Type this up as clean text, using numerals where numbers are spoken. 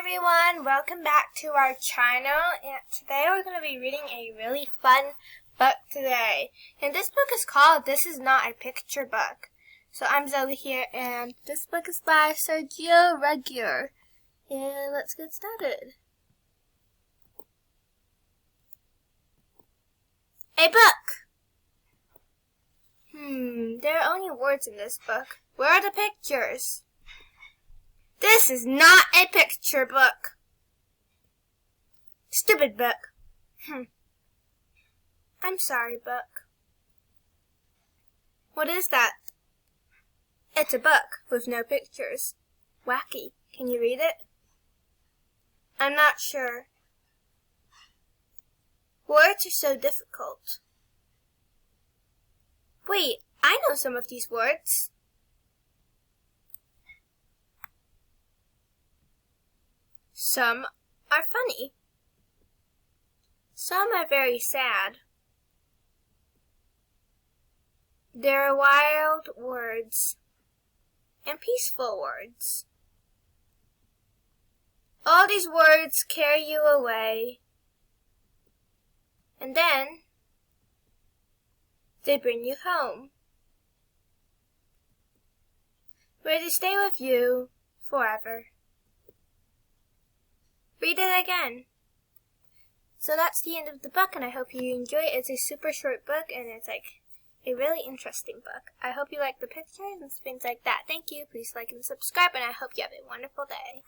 everyone, welcome back to our channel, and today we're going to be reading a really fun book today. And this book is called This Is Not a Picture Book. So I'm Zoe here, and this book is by Sergio Ruggier. And let's get started. A book! There are only words in this book. Where are the pictures? This is not a picture book. Stupid book. I'm sorry, book. What is that? It's a book with no pictures. Wacky. Can you read it? I'm not sure. Words are so difficult. Wait, I know some of these words. Some are funny. Some are very sad. There are wild words and peaceful words. All these words carry you away, and then they bring you home, where they stay with you forever. Read it again. So that's the end of the book, and I hope you enjoy it. It's a super short book, and it's like a really interesting book. I hope you like the pictures and things like that. Thank you. Please like and subscribe, and I hope you have a wonderful day.